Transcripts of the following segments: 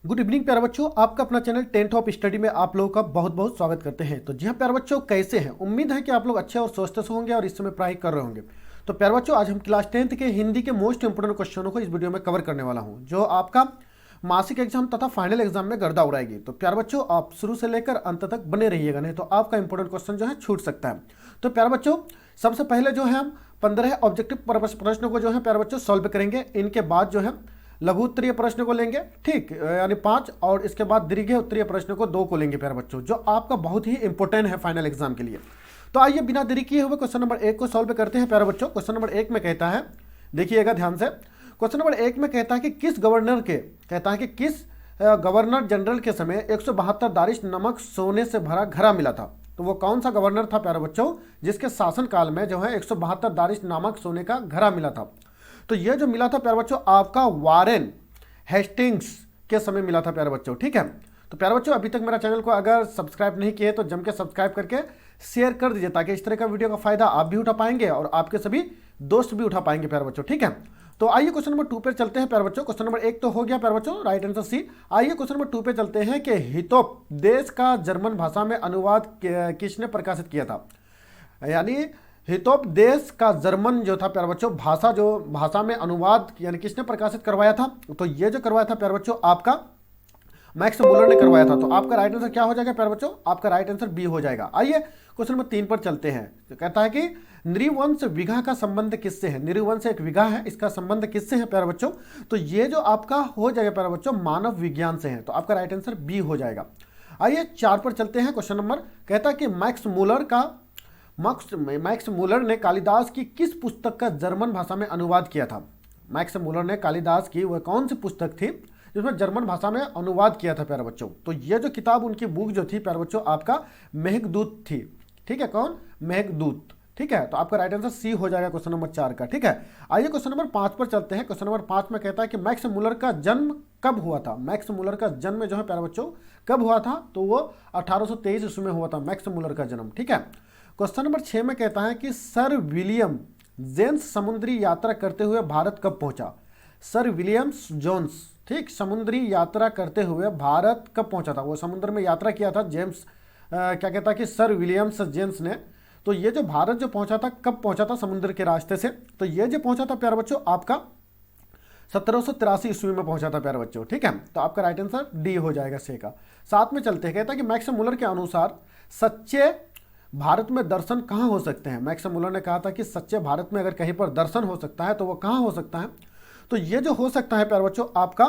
Good evening प्यारे बच्चों, आपका अपना चैनल 10th ऑफ स्टडी में आप लोगों का बहुत बहुत स्वागत करते हैं। तो जी हाँ प्यारे बच्चों, कैसे हैं? उम्मीद है कि आप लोग अच्छे और स्वस्थ से होंगे और इस समय पढ़ाई कर रहे होंगे। तो प्यारे बच्चों, आज हम क्लास 10th के हिंदी के मोस्ट इंपोर्टेंट क्वेश्चनों को इस वीडियो में कवर करने वाला हूँ, जो आपका मासिक एग्जाम तथा फाइनल एग्जाम में गर्दा उड़ाएगी। तो प्यारे बच्चों, आप शुरू से लेकर अंत तक बने रहिएगा, नहीं तो आपका इंपोर्टेंट क्वेश्चन जो है छूट सकता है। तो प्यारे बच्चों, सबसे पहले जो है हम 15 ऑब्जेक्टिव प्रश्नों को जो है प्यारे बच्चों सॉल्व करेंगे। इनके बाद जो है लघु उत्तरीय प्रश्न को लेंगे, ठीक, यानी 5, और इसके बाद दीर्घ उत्तरीय प्रश्न को 2 को लेंगे प्यारे बच्चों, जो आपका बहुत ही इंपॉर्टेंट है फाइनल एग्जाम के लिए। तो आइए बिना देरी किए हुए क्वेश्चन नंबर 1 को सॉल्व करते हैं प्यारे बच्चों। क्वेश्चन नंबर 1 में कहता है, देखिएगा ध्यान से। क्वेश्चन नंबर 1 में कहता है कि किस गवर्नर जनरल के समय 172 दारिश नमक सोने से भरा घड़ा मिला था। तो वो कौन सा गवर्नर था प्यारे बच्चों, जिसके शासन काल में जो है 172 दारिश नमक सोने का घड़ा मिला था? तो ये जो मिला था प्यारे बच्चों आपका वारेन हेस्टिंग्स के समय मिला था प्यारे बच्चों, ठीक है। तो प्यारे बच्चों, अभी तक मेरा चैनल को अगर सब्सक्राइब नहीं किए तो जम के सब्सक्राइब करके शेयर कर दीजिए, ताकि इस तरह का वीडियो का फायदा आप भी उठा पाएंगे और आपके सभी दोस्त भी उठा पाएंगे प्यारे बच्चों, ठीक है। तो आइए क्वेश्चन नंबर 2 पे चलते हैं प्यारे बच्चों। क्वेश्चन नंबर 1 तो हो गया प्यारे बच्चों, राइट आंसर सी। आइए क्वेश्चन नंबर 2 पे चलते हैं कि हितोप देश का जर्मन भाषा में अनुवाद किसने प्रकाशित किया था? यानी हितोप देश का जर्मन जो था प्यारे बच्चों भाषा में अनुवाद यानी किसने प्रकाशित करवाया था? तो ये जो करवाया था प्यारे बच्चों आपका मैक्स मुलर ने करवाया था। तो आपका राइट आंसर क्या हो जाएगा प्यारे बच्चों? आपका राइट आंसर बी हो जाएगा। आइए क्वेश्चन नंबर 3 पर चलते हैं। तो कहता है कि नृवंश विघा का संबंध किससे है? नृवंश एक विघा है, इसका संबंध किससे है प्यारे बच्चों? तो ये जो आपका हो जाएगा प्यारे बच्चों मानव विज्ञान से है। तो आपका राइट आंसर बी हो जाएगा। आइए 4 पर चलते हैं। क्वेश्चन नंबर कहता है कि मैक्स मूलर ने कालिदास की किस पुस्तक का जर्मन भाषा में अनुवाद किया था? मैक्स मूलर ने कालिदास की वह कौन सी पुस्तक थी जिसमें जर्मन भाषा में अनुवाद किया था प्यारे बच्चों? तो ये जो किताब उनकी बुक जो थी प्यारे बच्चों आपका मेघदूत थी, ठीक है। कौन? मेघदूत, ठीक है। तो आपका राइट आंसर सी हो जाएगा क्वेश्चन नंबर 4 का, ठीक है। आइए क्वेश्चन नंबर 5 पर चलते हैं। क्वेश्चन नंबर 5 में कहता है कि मैक्स मूलर का जन्म कब हुआ था? मैक्स मूलर का जन्म जो है प्यारे बच्चों कब हुआ था? तो वो 1823 ईस्वी में हुआ था मैक्स मूलर का जन्म, ठीक है। क्वेश्चन नंबर 6 में कहता है कि सर विलियम जेम्स समुद्री यात्रा करते हुए भारत कब पहुंचा? सर विलियम्स जोन्स, ठीक, समुद्री यात्रा करते हुए भारत कब पहुंचा था? वो समुद्र में यात्रा किया था जेम्स क्या कहता है कि सर विलियम्स जेम्स ने। तो ये जो भारत जो पहुंचा था, कब पहुंचा था समुद्र के रास्ते से? तो ये जो पहुंचा था प्यारे बच्चों आपका 1783 ईस्वी में पहुंचा था प्यारे बच्चों, ठीक है। तो आपका राइट आंसर डी हो जाएगा सी का। साथ में चलते हैं। कहता है कि मैक्स मूलर के अनुसार सच्चे भारत में दर्शन कहाँ हो सकते हैं? मैक्स मूलर ने कहा था कि सच्चे भारत में अगर कहीं पर दर्शन हो सकता है तो वो कहाँ हो सकता है? तो ये जो हो सकता है प्यारे बच्चों आपका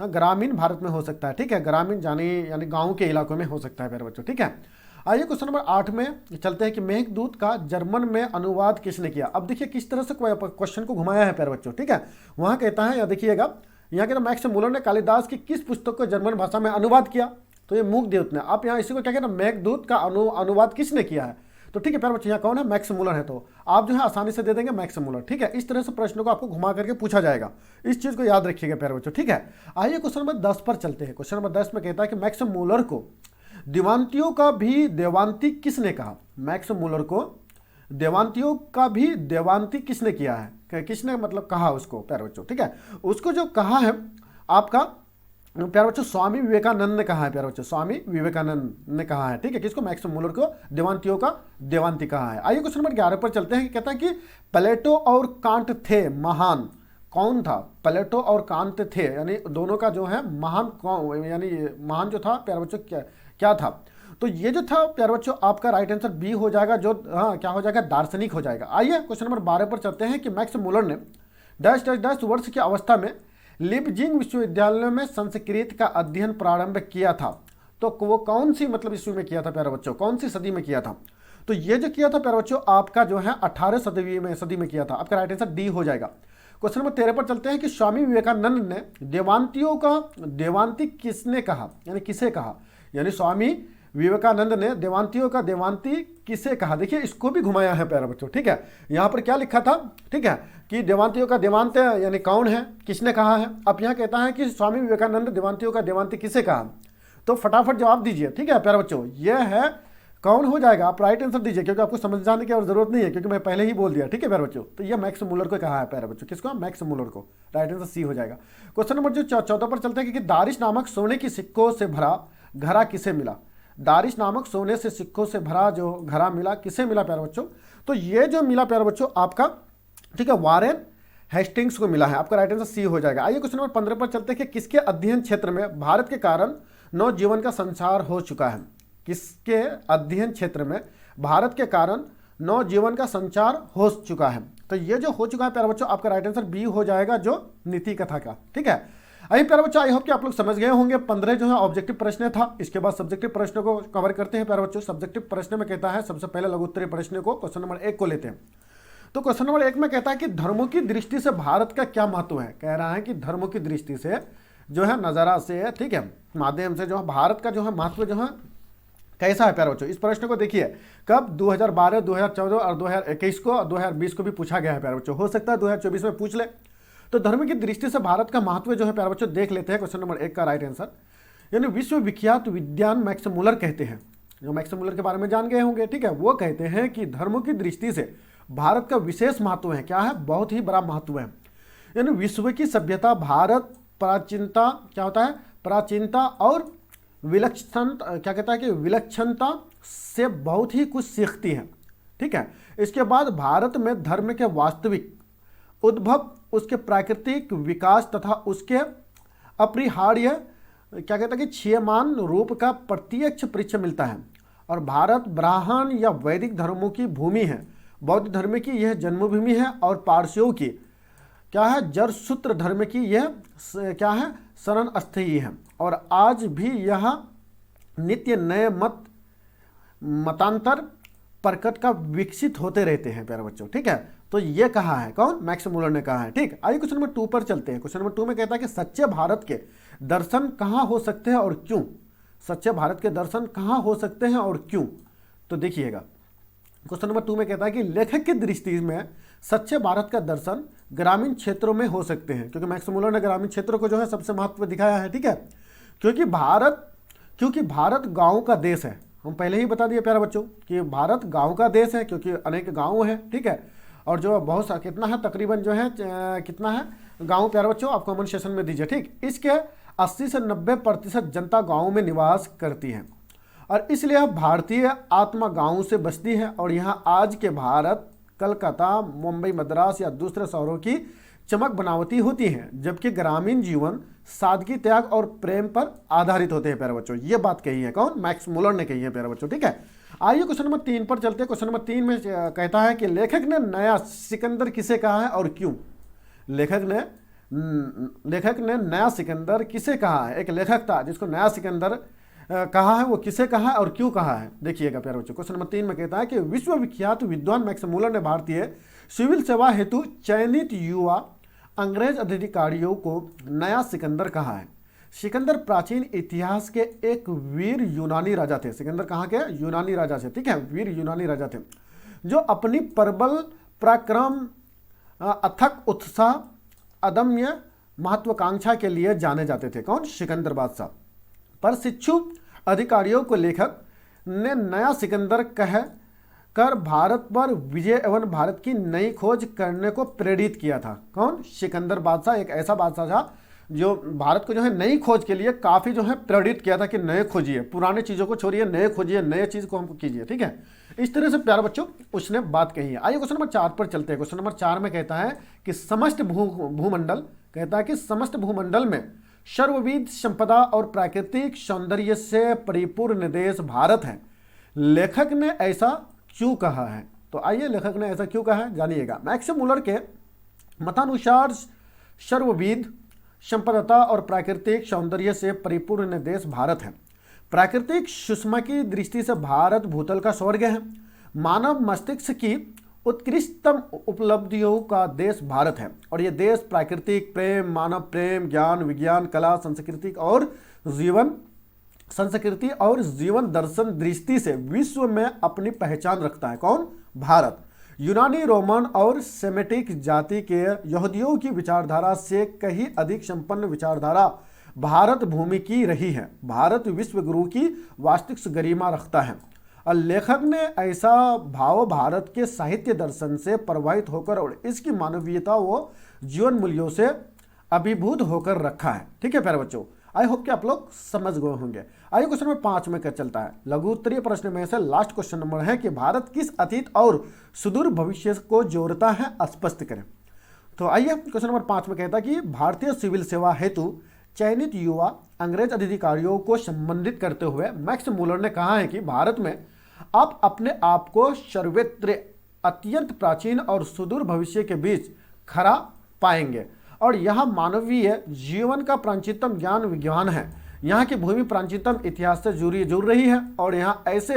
ग्रामीण भारत में हो सकता है, ठीक है। ग्रामीण यानी गांव के इलाकों में हो सकता है प्यारे बच्चों, ठीक है। आइए क्वेश्चन नंबर 8 में चलते हैं कि मेघदूत का जर्मन में अनुवाद किसने किया? अब देखिए किस तरह से क्वेश्चन को घुमाया है प्यारे बच्चों, ठीक है। वहां कहता है, या देखिएगा यहाँ कहता मैक्स मूलर ने कालिदास की किस पुस्तक को जर्मन भाषा में अनुवाद किया? तो ये मूकदेवत ने। आप यहाँ इसी को क्या कहते हैं, मेघदूत का अनुवाद किसने किया है? तो ठीक है प्यारे बच्चों, यहाँ कौन है? मैक्स मूलर है। तो आप जो है आसानी से दे देंगे मैक्स मूलर, ठीक है। इस तरह से प्रश्नों को आपको घुमा करके पूछा जाएगा, इस चीज को याद रखिएगा प्यारे बच्चों, ठीक है। आइए क्वेश्चन नंबर 10 पर चलते हैं। क्वेश्चन नंबर 10 में कहता है कि मैक्स मूलर को देवांतियों का भी देवांती किसने कहा? मैक्स मूलर को देवांतियों का भी देवांती किसने किया है? किसने मतलब कहा उसको प्यारे बच्चों, ठीक है। उसको जो कहा है आपका प्यारे बच्चों स्वामी विवेकानंद ने कहा है प्यारे बच्चों, स्वामी विवेकानंद ने कहा है, ठीक है। किसको? मैक्स मूलर को देवांतियों का देवांती कहा है। आइए क्वेश्चन नंबर 11 पर चलते हैं। कहता है कि प्लेटो और कांट थे महान, कौन था? प्लेटो और कांट थे यानी दोनों का जो है महान कौन, यानी महान जो था प्यारे बच्चों क्या था? तो ये जो था प्यारे बच्चों आपका राइट आंसर बी हो जाएगा, जो क्या हो जाएगा, दार्शनिक हो जाएगा। आइए क्वेश्चन नंबर 12 पर चलते हैं कि मैक्स मूलर ने डैश डैश डैश वर्ष की अवस्था में लिपजिंग विश्वविद्यालय में संस्कृत का अध्ययन प्रारंभ किया था। तो वो कौन सी मतलब ईस्वी में किया था प्यारे बच्चों, कौन सी सदी में किया था? तो ये जो किया था प्यारे बच्चों आपका जो है 18 सदी में किया था। आपका राइट आंसर डी हो जाएगा। क्वेश्चन नंबर 13 पर चलते हैं कि स्वामी विवेकानंद ने देवांतियों का देवांती किसने कहा, यानी किसे कहा? यानी स्वामी विवेकानंद ने देवांतियों का देवांती किसे कहा? देखिए इसको भी घुमाया है प्यारे बच्चों, ठीक है। यहाँ पर क्या लिखा था, ठीक है, कि देवांतियों का देवांत यानी कौन है, किसने कहा है। अब यहाँ कहता है कि स्वामी विवेकानंद देवांतियों का देवांती किसे कहा? तो फटाफट जवाब दीजिए, ठीक है प्यारे बच्चों। यह है कौन हो जाएगा? आप राइट आंसर दीजिए, क्योंकि आपको समझ जाने की और जरूरत नहीं है, क्योंकि मैं पहले ही बोल दिया। ठीक है प्यारे बच्चों, तो ये मैक्स मुलर को कहा है प्यारे बच्चों, किसको? मैक्स मुलर को। राइट आंसर सी हो जाएगा। क्वेश्चन नंबर जो 14 पर चलते हैं कि दारिश नामक सोने की सिक्कों से भरा घड़ा किसे मिला? दारिश नामक सोने से सिक्कों से भरा जो घड़ा मिला, किसे मिला प्यारे बच्चों? तो ये जो मिला प्यारे बच्चों आपका, ठीक है, वारेन हेस्टिंग्स को मिला है। आपका राइट आंसर सी हो जाएगा। आइए क्वेश्चन नंबर 15 पर चलते हैं कि किसके अध्ययन क्षेत्र में भारत के कारण नवजीवन का संचार हो चुका है? किसके अध्ययन क्षेत्र में भारत के कारण नवजीवन का संचार हो चुका है? तो ये जो हो चुका है प्यारे बच्चों, आपका राइट आंसर बी हो जाएगा, जो नीति कथा का। ठीक है, आइए प्यारे बच्चों, आई होप कि आप लोग समझ गए होंगे। 15 जो है ऑब्जेक्टिव प्रश्न था। इसके बाद सब्जेक्टिव प्रश्नों को कवर करते हैं प्यारे बच्चों। सब्जेक्टिव प्रश्न में कहता है सबसे पहले लघु उत्तरीय प्रश्न को, क्वेश्चन नंबर 1 को लेते हैं। तो क्वेश्चन नंबर 1 में कहता है कि धर्मों की दृष्टि से भारत का क्या महत्व है? कह रहा है कि धर्मों की दृष्टि से जो है, नज़ारा से, ठीक है, माध्यम से जो है भारत का जो है महत्व जो है कैसा है प्यारे बच्चों? इस प्रश्न को देखिए कब 2012, 2014 और 2021 को और 2020 को भी पूछा गया है प्यारे बच्चों। हो सकता है 2024 में पूछ ले। तो धर्म की दृष्टि से भारत का महत्व जो है प्यारे बच्चों देख लेते हैं। क्वेश्चन नंबर 1 का राइट आंसर, यानी विश्व विख्यात विद्वान मैक्स मुलर कहते हैं, जो मैक्स मुलर के बारे में जान गए होंगे, ठीक है, वो कहते हैं कि धर्मों की दृष्टि से भारत का विशेष महत्व है। क्या है? बहुत ही बड़ा महत्व है। यानी विश्व की सभ्यता भारत प्राचीनता, क्या होता है? प्राचीनता और विलक्षण, क्या कहता है कि विलक्षणता से बहुत ही कुछ सीखती है। ठीक है, इसके बाद भारत में धर्म के वास्तविक उद्भव, उसके प्राकृतिक विकास तथा उसके अपरिहार्य, क्या कहता है कि क्षीयमान रूप का प्रत्यक्ष परिचय मिलता है। और भारत ब्राह्मण या वैदिक धर्मों की भूमि है, बौद्ध धर्म की यह जन्मभूमि है, और पारसियों की क्या है? जरसूत्र धर्म की यह क्या है? शरण स्थली है। और आज भी यह नित्य नए मतांतर प्रकट का विकसित होते रहते हैं प्यारे बच्चों। ठीक है, तो ये कहा है कौन? मैक्स मुलर ने कहा है। ठीक, आइए क्वेश्चन नंबर 2 पर चलते हैं। क्वेश्चन नंबर 2 में कहता है कि सच्चे भारत के दर्शन कहाँ हो सकते हैं और क्यों? सच्चे भारत के दर्शन कहाँ हो सकते हैं और क्यों? तो देखिएगा, क्वेश्चन नंबर 2 में कहता है कि लेखक की दृष्टि में सच्चे भारत का दर्शन ग्रामीण क्षेत्रों में हो सकते हैं, क्योंकि मैक्स मुलर ने ग्रामीण क्षेत्रों को जो है सबसे महत्व दिखाया है। ठीक है, क्योंकि भारत गाँव का देश है। हम पहले ही बता दिए प्यारे बच्चों कि भारत गाँव का देश है, क्योंकि अनेक गाँव हैं। ठीक है, और जो बहुत सा कितना है, तकरीबन जो है कितना है गाँव प्यारे बच्चों, आप कमेंट सेशन में दीजिए। ठीक, इसके 80 से 90% जनता गाँव में निवास करती है, और इसलिए भारतीय आत्मा गाँव से बसती है। और यहाँ आज के भारत कलकत्ता, मुंबई, मद्रास या दूसरे शहरों की चमक बनावटी होती है, जबकि ग्रामीण जीवन सादगी, त्याग और प्रेम पर आधारित होते हैं प्यारे बच्चों। ये बात कही है कौन? मैक्स मुलर ने कही है प्यारे बच्चों। ठीक है, आइए क्वेश्चन नंबर 3 पर चलते हैं। क्वेश्चन नंबर 3 में कहता है कि लेखक ने नया सिकंदर किसे कहा है और क्यों? लेखक ने नया सिकंदर किसे कहा है? एक लेखक था जिसको नया सिकंदर कहा है, वो किसे कहा है और क्यों कहा है? देखिएगा प्यारे बच्चों, क्वेश्चन नंबर 3 में कहता है कि विश्व विख्यात विद्वान मैक्स मुलर ने भारतीय सिविल सेवा हेतु चयनित युवा अंग्रेज अधिकारियों को नया सिकंदर कहा है। सिकंदर प्राचीन इतिहास के एक वीर यूनानी राजा थे। सिकंदर कहाँ के? यूनानी राजा थे। ठीक है, वीर यूनानी राजा थे, जो अपनी प्रबल पराक्रम, अथक उत्साह, अदम्य महत्वाकांक्षा के लिए जाने जाते थे। कौन? सिकंदर बादशाह। पर शिक्षु अधिकारियों को लेखक ने नया सिकंदर कह कर भारत पर विजय एवं भारत की नई खोज करने को प्रेरित किया था। कौन? सिकंदर बादशाह एक ऐसा बादशाह था जो भारत को जो है नई खोज के लिए काफ़ी जो है प्रेरित किया था कि नए खोजिए, पुराने चीज़ों को छोड़िए, नए खोजिए, नए चीज़ को हमको कीजिए। ठीक है, इस तरह से प्यारे बच्चों उसने बात कही है। आइए क्वेश्चन नंबर 4 पर चलते हैं। क्वेश्चन नंबर 4 में कहता है कि समस्त भूमंडल, कहता है कि समस्त भूमंडल में सर्वविध संपदा और प्राकृतिक सौंदर्य से परिपूर्ण देश भारत है। लेखक ने ऐसा क्यों कहा है? तो आइए लेखक ने ऐसा क्यों कहा है जानिएगा। मैक्स मुलर के मतानुसार सर्वविध संपदा और प्राकृतिक सौंदर्य से परिपूर्ण देश भारत है। प्राकृतिक सुषमा की दृष्टि से भारत भूतल का स्वर्ग है। मानव मस्तिष्क की उत्कृष्टतम उपलब्धियों का देश भारत है, और यह देश प्राकृतिक प्रेम, मानव प्रेम, ज्ञान, विज्ञान, कला, संस्कृति और जीवन दर्शन दृष्टि से विश्व में अपनी पहचान रखता है। कौन? भारत। यूनानी, रोमन और सेमेटिक जाति के यहूदियों की विचारधारा से कहीं अधिक संपन्न विचारधारा भारत भूमि की रही है। भारत विश्व गुरु की वास्तविक गरिमा रखता है। और लेखक ने ऐसा भाव भारत के साहित्य दर्शन से प्रभावित होकर और इसकी मानवीयता व जीवन मूल्यों से अभिभूत होकर रखा है। ठीक है प्यारे बच्चों, आई होप कि आप लोग समझ गए होंगे। आइए क्वेश्चन नंबर 5 में क्या चलता है। लघु उत्तरीय प्रश्न में से लास्ट क्वेश्चन नंबर है कि भारत किस अतीत और सुदूर भविष्य को जोड़ता है, स्पष्ट करें। तो आइए क्वेश्चन नंबर 5 में कहता है कि भारतीय सिविल सेवा हेतु चयनित युवा अंग्रेज अधिकारियों को संबंधित करते हुए मैक्स मुलर ने कहा है कि भारत में आप अपने आप को सर्वत्र अत्यंत प्राचीन और सुदूर भविष्य के बीच खड़ा पाएंगे और यह मानवीय जीवन का प्राचीनतम ज्ञान विज्ञान है। यहाँ की भूमि प्राचीनतम इतिहास से जुड़ रही है और यहाँ ऐसे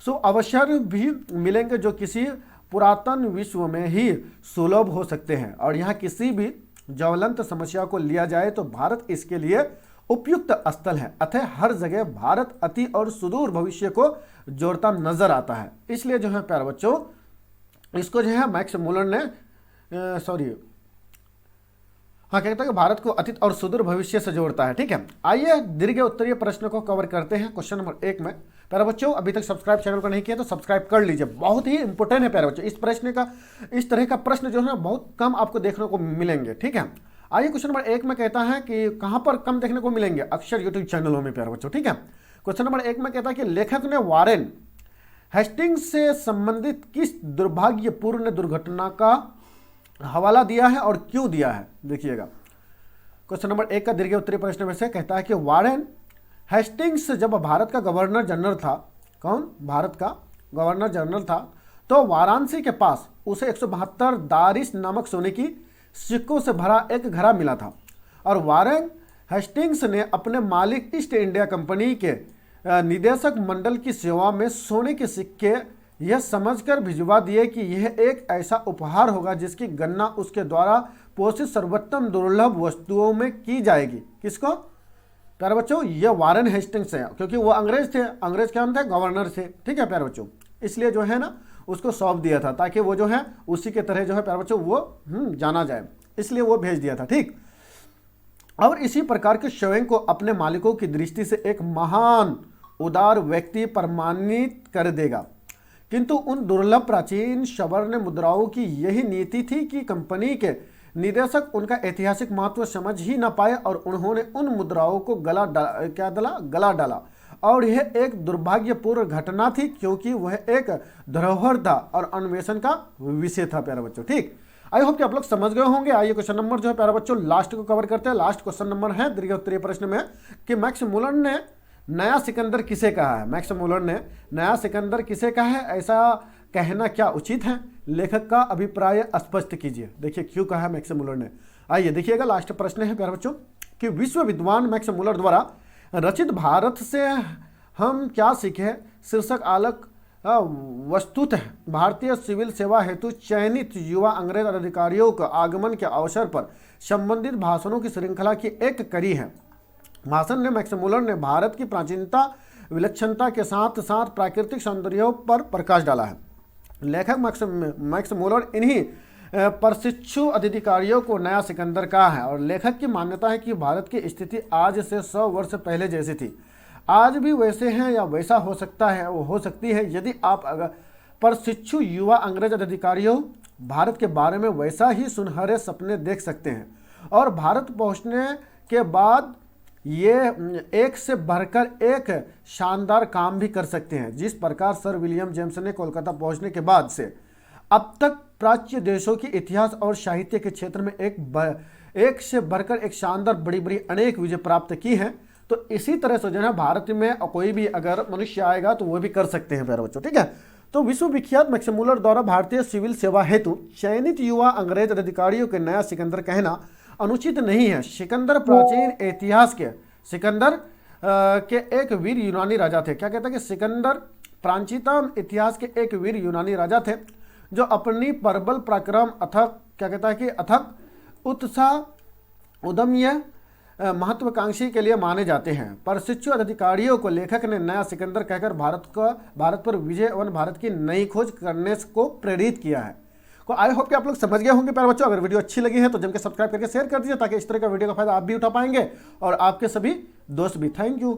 अवसर भी मिलेंगे जो किसी पुरातन विश्व में ही सुलभ हो सकते हैं और यहाँ किसी भी ज्वलंत समस्या को लिया जाए तो भारत इसके लिए उपयुक्त स्थल है। अतः हर जगह भारत अति और सुदूर भविष्य को जोड़ता नजर आता है। इसलिए जो है प्यारे बच्चों, इसको जो है मैक्स मुलर ने कहता है कि भारत को अतीत और सुदूर भविष्य से जोड़ता है। ठीक है, आइए दीर्घ उत्तरीय प्रश्न को कवर करते हैं। क्वेश्चन नंबर 1 में प्यारे बच्चों, अभी तक सब्सक्राइब चैनल को नहीं किया तो सब्सक्राइब कर लीजिए, बहुत ही इंपॉर्टेंट है प्यारे बच्चों। इस तरह का प्रश्न जो है बहुत कम आपको देखने को मिलेंगे। ठीक है, आइए क्वेश्चन नंबर 1 में कहता है कि कहां पर कम देखने को मिलेंगे, अक्सर यूट्यूब चैनलों में प्यारे बच्चों। ठीक है, क्वेश्चन नंबर 1 में कहता है कि लेखक ने वारेन हेस्टिंग्स से संबंधित किस दुर्भाग्यपूर्ण दुर्घटना का हवाला दिया है और क्यों दिया है। देखिएगा, क्वेश्चन नंबर 1 का दीर्घ उत्तरीय प्रश्न में से कहता है कि वारेन हेस्टिंग्स जब भारत का गवर्नर जनरल था, कौन, भारत का गवर्नर जनरल था, तो वाराणसी के पास उसे 172 दारिश नामक सोने की सिक्कों से भरा एक घड़ा मिला था और वारेन हेस्टिंग्स ने अपने मालिक ईस्ट इंडिया कंपनी के निदेशक मंडल की सेवा में सोने के सिक्के यह समझकर भिजवा दिए कि यह एक ऐसा उपहार होगा जिसकी गणना उसके द्वारा पोषित सर्वोत्तम दुर्लभ वस्तुओं में की जाएगी। किसको प्यारे बच्चों, ये वारेन हेस्टिंग्स है, क्योंकि वो अंग्रेज थे। अंग्रेज क्या थे, गवर्नर थे। ठीक है प्यारे बच्चों, इसलिए जो है ना उसको सौंप दिया था ताकि वो जो है उसी के तरह जो है प्यारे बच्चों वो जाना जाए, इसलिए वो भेज दिया था। ठीक, और इसी प्रकार के स्वयं को अपने मालिकों की दृष्टि से एक महान उदार व्यक्ति प्रमाणित कर देगा। किंतु उन दुर्लभ प्राचीन स्वर्ण मुद्राओं की यही नीति थी कि कंपनी के निदेशक उनका ऐतिहासिक महत्व समझ ही न पाए और उन्होंने उन मुद्राओं को गला डाला और यह एक दुर्भाग्यपूर्ण घटना थी क्योंकि वह एक धरोहर था और अन्वेषण का विषय था प्यारे बच्चों। ठीक, आई होप कि आप लोग समझ गए होंगे। आइए क्वेश्चन नंबर जो है प्यारे बच्चों लास्ट को कवर करते हैं। लास्ट क्वेश्चन नंबर है दीर्घ उत्तरीय प्रश्न में कि मैक्स मुलर ने नया सिकंदर किसे कहा है। मैक्स मुलर ने नया सिकंदर किसे कहा है, ऐसा कहना क्या उचित है, लेखक का अभिप्राय स्पष्ट कीजिए। देखिए क्यों कहा है मैक्स मुलर ने। आइए देखिएगा, लास्ट प्रश्न है प्यारे बच्चों कि विश्व विद्वान मैक्स मुलर द्वारा रचित भारत से हम क्या सीखे शीर्षक आलोक वस्तुतः भारतीय सिविल सेवा हेतु चयनित युवा अंग्रेज अधिकारियों के आगमन के अवसर पर संबंधित भाषणों की श्रृंखला की एक कड़ी है। भाषण में मैक्स मुलर ने भारत की प्राचीनता विलक्षणता के साथ साथ प्राकृतिक सौंदर्यों पर प्रकाश डाला है। लेखक मैक्स मुलर इन्हीं प्रशिक्षु अधिकारियों को नया सिकंदर कहा है और लेखक की मान्यता है कि भारत की स्थिति आज से 100 वर्ष पहले जैसी थी, आज भी वैसे हैं या वैसा हो सकता है, वो हो सकती है यदि आप अगर प्रशिक्षु युवा अंग्रेज अधिकारियों भारत के बारे में वैसा ही सुनहरे सपने देख सकते हैं और भारत पहुंचने के बाद ये एक से बढ़कर एक शानदार काम भी कर सकते हैं। जिस प्रकार सर विलियम जेम्स ने कोलकाता पहुंचने के बाद से अब तक प्राच्य देशों के इतिहास और साहित्य के क्षेत्र में एक से बढ़कर एक शानदार बड़ी बड़ी अनेक विजय प्राप्त की हैं, तो इसी तरह से जो है भारत में कोई भी अगर मनुष्य आएगा तो वो भी कर सकते हैं प्यारे बच्चों। ठीक है, तो विश्व विख्यात मैक्स मुलर द्वारा भारतीय सिविल सेवा हेतु चयनित युवा अंग्रेज अधिकारियों के नया सिकंदर कहना अनुचित नहीं है। सिकंदर प्राचीन इतिहास के सिकंदर के एक वीर यूनानी राजा थे। क्या कहता है कि सिकंदर प्राचीनतम इतिहास के एक वीर यूनानी राजा थे जो अपनी प्रबल पराक्रम अथक क्या कहता है कि अथक उत्साह उद्यम्य महत्वाकांक्षी के लिए माने जाते हैं। प्रशिक्षु अधिकारियों को लेखक ने नया सिकंदर कहकर भारत पर विजय एवं भारत की नई खोज करने को प्रेरित किया है। तो आई होप कि आप लोग समझ गए होंगे प्यारे बच्चों। अगर वीडियो अच्छी लगी है तो जम के सब्सक्राइब करके शेयर कर दीजिए ताकि इस तरह का वीडियो का फायदा आप भी उठा पाएंगे और आपके सभी दोस्त भी। Thank you.